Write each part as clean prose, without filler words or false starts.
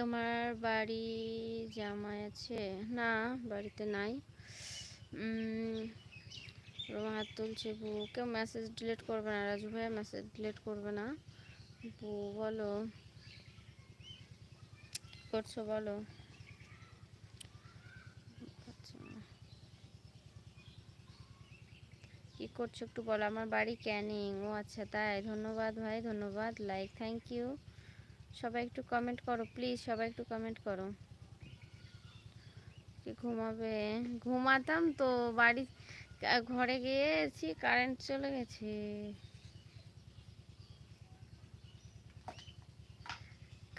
তোমার বাড়ি জামাই আছে? না, বাড়িতে নাই। রোমা হাত তুলছে। বউ, কেউ মেসেজ ডিলিট করবে না রাজু ভাইয়া, মেসেজ ডিলিট করবে না। বউ বলো, করছো বলো। কি করছো একটু বলো। আমার বাড়ি ক্যানিং। ও আচ্ছা তাই, ধন্যবাদ ভাই, ধন্যবাদ। Like, thank you. সবাই একটু কমেন্ট করো প্লিজ, সবাই একটু কমেন্ট করো। কি ঘুমাবে? ঘুমাতাম তো, বাড়ি ঘরে গিয়েছি, কারেন্ট চলে গেছে।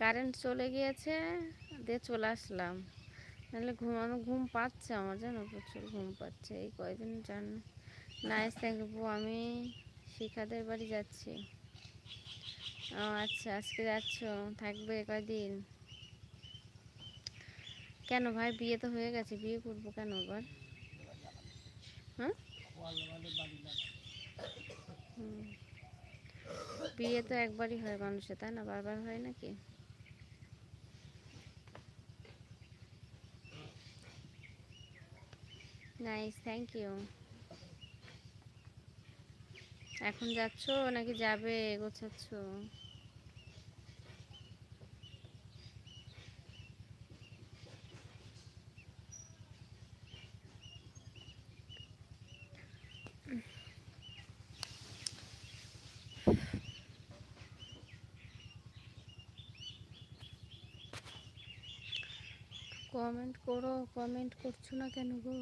কারেন্ট চলে গিয়েছে, দিয়ে চলে আসলাম। নাহলে ঘুম পাচ্ছে আমার, জানো, প্রচুর ঘুম পাচ্ছে এই কয়দিন, জানো। Nice, thank you. আমি শিখাদের বাড়ি যাচ্ছি। ও আচ্ছা, আজকে যাচ্ছ? থাকবে কয়দিন? কেন ভাই, বিয়ে তো হয়ে গেছে, বিয়ে করবো কেন আবার? হ্যাঁ, বিয়ে তো একবারই হয় মানুষের, তাই না? বারবার হয় নাকি? Nice, thank you. এখন যাচ্ছ নাকি যাবে, গোছাচ্ছ? কমেন্ট করো, কমেন্ট করছো না কেন গো?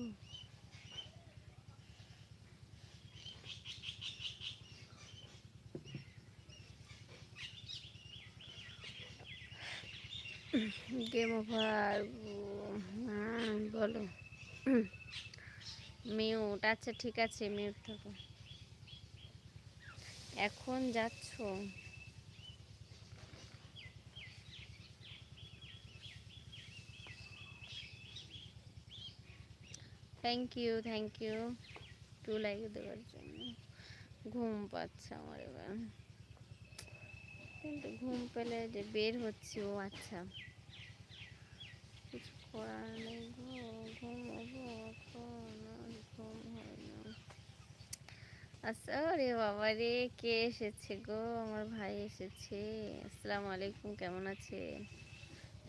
Game over. বলো। মিউট, আচ্ছা ঠিক আছে, মিউট থাকো। এখন যাচ্ছ? Thank you, thank you to like দেওয়ার জন্য। ঘুম পাচ্ছে আমার এবার, কিন্তু ঘুম পেলে যে বের হচ্ছে। ও আচ্ছা, কিছু করার নেই গো, ঘুমাবো এখন, আর ঘুম হয় না। আচ্ছা, রে বাবা রে, কে এসেছে গো? আমার ভাই এসেছে। আসসালামু আলাইকুম, কেমন আছে?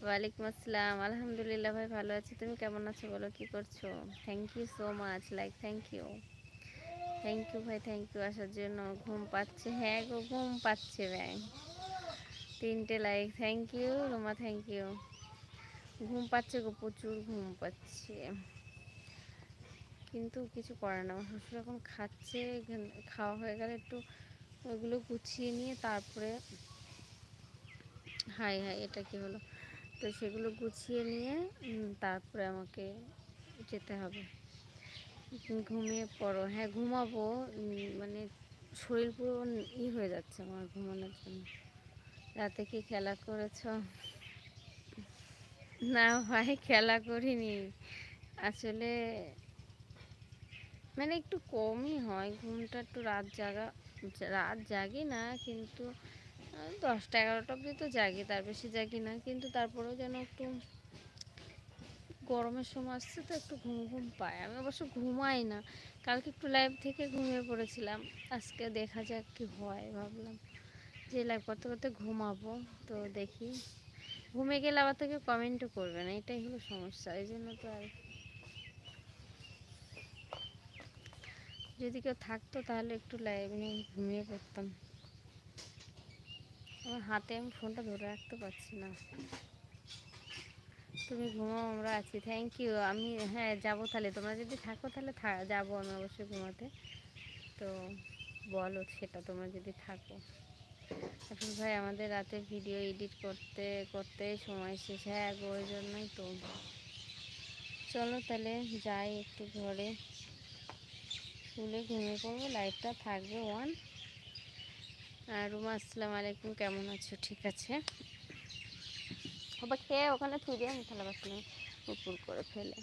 ওয়ালাইকুম আসসালাম। আলহামদুলিল্লাহ ভাই, ভালো আছি। তুমি কেমন আছো বলো, কি করছো? Thank you so much, like, thank you. Thank you ভাই, থ্যাংক ইউ আসার জন্য। ঘুম পাচ্ছে? হ্যাঁ গো, ঘুম পাচ্ছে ভাই। 3টে like, thank you Roma, thank you. ঘুম পাচ্ছে গো, প্রচুর ঘুম পাচ্ছে, কিন্তু কিছু করে না। আমার শ্বশুর এখন খাচ্ছে, খাওয়া হয়ে গেলে একটু ওইগুলো গুছিয়ে নিয়ে তারপরে, হাই হাই, এটা কি হলো? তো সেগুলো গুছিয়ে নিয়ে তারপরে আমাকে যেতে হবে। ঘুমিয়ে পড়ো। হ্যাঁ ঘুমাবো, মানে শরীর পুরো হয়ে যাচ্ছে আমার ঘুমানোর জন্য। রাতে কি খেলা করেছ? না ভাই, খেলা করিনি আসলে, মানে একটু কমই হয় ঘুমটা, একটু রাত জাগি না, কিন্তু 10টা 11টা অবধি তো জাগি, তার বেশি জাগি না। কিন্তু তারপরেও যেন একটু গরমের সময় আসছে তো একটু ঘুম ঘুম পায়। আমি অবশ্য ঘুমাই না, কালকে একটু লাইভ থেকে ঘুমিয়ে পড়েছিলাম। আজকে দেখা যাক কি হয়, ভাবলাম যে লাইভ করতে করতে ঘুমাবো। তো দেখি, ঘুমে গেলে আবার থেকে কমেন্টও করবে না, এটাই হলো সমস্যা। এই জন্য তো আর, যদি কেউ থাকতো তাহলে একটু লাইভ নিয়ে ঘুমিয়ে পড়তাম। আমার হাতে আমি ফোনটা ধরে রাখতে পারছি না। তুমি ঘুমাও, আমরা আছি। Thank you. আমি, হ্যাঁ যাবো তাহলে, তোমরা যদি থাকো তাহলে যাবো আমি অবশ্যই ঘুমাতে। তো বলো সেটা, তোমরা যদি থাকো। এখন ভাই আমাদের রাতে ভিডিও এডিট করতে করতে সময় শেষ। হ্যাঁ গো, ওই জন্যই তো। চলো তাহলে যাই একটু ঘরে, শুলে ঘুমিয়ে পড়বো। লাইটটা থাকবে অন। আর রুমা, আসসালামু আলাইকুম, কেমন আছো? ঠিক আছে, আবার খেয়ে ওখানে থুই দিয়ে আমি থালা বাসনে উপর করে ফেলে।